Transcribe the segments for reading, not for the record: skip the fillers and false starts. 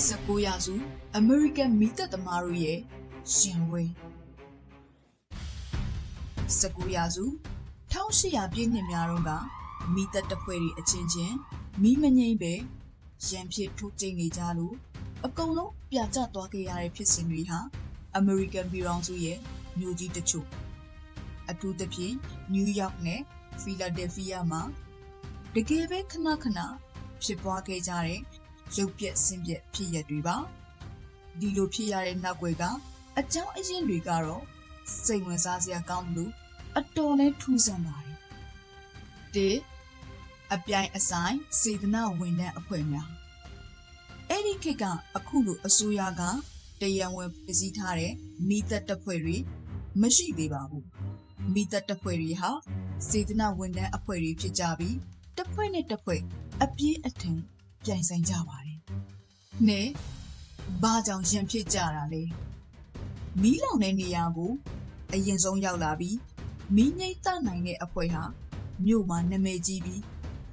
19ရာစုအမေရိကန်မီသက်သမားတို့ရဲ့ရှင်ဝဲ19ရာစု1800ပြည့်နှစ်များတုန်းကမီသက်တပ်ဖွဲ့တွေအချင်းချင်းမီးမငိမ့်ပဲရန်ဖြစ်ထိုးကျိန်နေကြလို့အကုန်လုံးပြကျသွားခဲ့ရတဲ့ဖြစ်စဉ်တွေဟာအမေရိကန်ပြည်ထောင်စုရဲ့မြို့ကြီးတချို့အထူးသဖြင့်နယူးယောက်နဲ့ဖီလာဒဲလ်ဖီးယားမှာတကယ်ပဲခဏခဏဖြစ်ပွားခဲ့ကြတဲ့ရုပ်ပြက်ဆင်းပြက်ဖြစ်ရပ်တွေပါဒီလိုဖြစ်ရတဲ့နောက်ွယ်ကအကြောင်းအရင်းတွေကတော့စိတ်ဝင်စားစရာကောင်းလို့အတော်လဲထူးဆန်းပါတယ်အပြိုင်အဆိုင်စေတနာဝန်ထမ်းအဖွဲ့များအဲ့ဒီခေတ်ကအခုလိုအစိုးရကတရားဝင်ပြည်စည်းထားတဲ့မိသက်တပ်ဖွဲ့တွေမရှိသေးပါဘူးမိသက်တပ်ဖွဲ့တွေဟာစေတနာဝန်ထမ်းအဖွဲ့တွေဖြစ်ကြပြီးတပ်ဖွဲ့နဲ့တပ်ဖွဲ့အပြင်းအထန်ပြိုင်ဆိုင်ကြပါတယ်။နဲ့ဘာကြောင့်ရန်ဖြစ်ကြတာလဲ။မီးလောင်တဲ့နေရာကိုအရင်ဆုံးရောက်လာပြီးမီးငိမ့်တနိုင်တဲ့အဖွဲ့ဟာမြို့မှာနာမည်ကြီးပြီး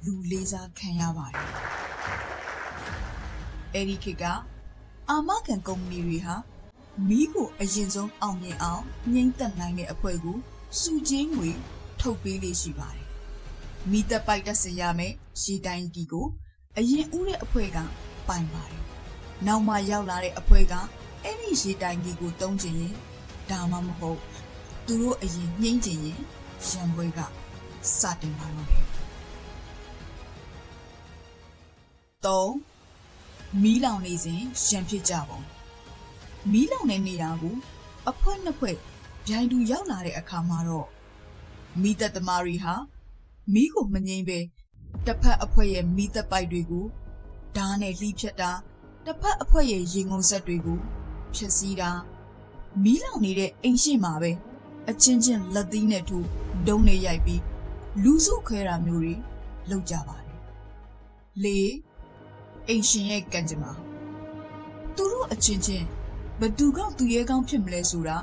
လူလေးစားခံရပါတယ်။အဲဒီခေတ်ကအာမခံကုမ္ပဏီတွေဟာမီးကိုအရင်ဆုံးအောင်မြင်အောင်ငိမ့်သက်နိုင်တဲ့အဖွဲ့ကိုစုချင်းငွေထုတ်ပေးလေးရှိပါတယ်။မီးသက်ပိုက်တက်စရမယ်ရှီတိုင်းကြီးကိုအရင်ဦးတဲ့အဖွဲ့ကပိုင်ပါတယ်။နောက်မှရောက်လာတဲ့အဖွဲ့ကအဲ့ဒီရေတိုင်ကြီးကိုတုံးချင်ရင်ဒါမှမဟုတ်သူတို့အရင်နှိမ့်ချင်ရင်ရံပွဲကစတင်ပါတော့တယ်။3မီးလောင်နေစဉ်ရံဖြစ်ကြပုံမီးလောင်တဲ့နေရာကိုအဖွဲ့နှစ်ဖွဲ့ဗျိုင်တူရောက်လာတဲ့အခါမှာတော့မီးသက်သမားတွေဟာမီးကိုမငြိမ်းပဲတစ်ဖက်အဖွဲ့ရဲ့မီးသက်ပိုက်တွေကိုဓာတ်နဲ့လှီးဖြတ်တာတစ်ဖက်အဖွဲ့ရဲ့ရေငုံဆက်တွေကိုဖြက်စီးတာမီးလောင်နေတဲ့အိမ်ရှိမှာပဲအချင်းချင်းလက်သီးနဲ့ထိုးဒုံးနဲ့ရိုက်ပြီးလူစုခွဲတာမျိုးတွေလုပ်ကြပါတယ်လေအိမ်ရှင်ရဲ့ကံကြမ္မာသူတို့အချင်းချင်းဘသူကသူရဲကောင်းဖြစ်မလဲဆိုတာ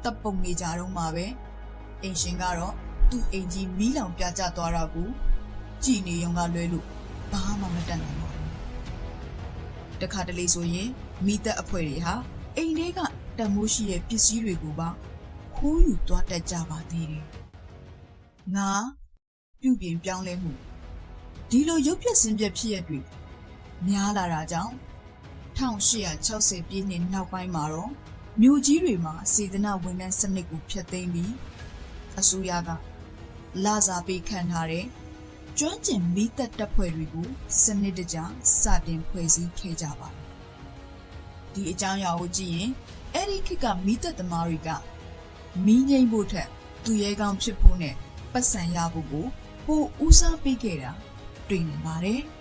တပ်ပုံနေကြတော့မှာပဲအိမ်ရှင်ကတော့သူ့အိမ်ကြီးမီးလောင်ပြကျသွားတာကိုကြည်နေရုံကလွဲလို့ဘာမှမတတ်နိုင်ပါဘူးတခါတလေဆိုရင်မိသက်အဖွဲ့တွေဟာအိမ်ထဲကတမိုးရှိတဲ့ပစ္စည်းတွေကိုပါခိုးယူသွားတတ်ကြပါသေးတယ်ငါပြုပြင်ပြောင်းလဲမှုဒီလိုရုပ်ပြဆင်းပြဖြစ်ရတွေများလာတာကြောင့်1860ပြည့်နှစ်နောက်ပိုင်းမှာတော့မြို့ကြီးတွေမှာစေတနာဝန်ထမ်းစနစ်ကိုဖျက်သိမ်းပြီးအစိုးရကလာစားပေးခံထားတဲ့ကျွမ်းကျင်မီးသက်တပ်ဖွဲ့တွေကိုစနစ်တကျစတင်ဖွဲ့စည်းခဲ့ကြပါတယ်။ဒီအကြောင်းအရာကိုကြည့်ရင်အဲ့ဒီခေတ်ကမီးသက်သမားတွေကမီးငိမ့်ဖို့ထက်သူရဲကောင်းဖြစ်ဖို့နဲ့ပတ်စံရဖို့ကိုပိုဦးစားပေးခဲ့တာတွေ့နေပါတယ်။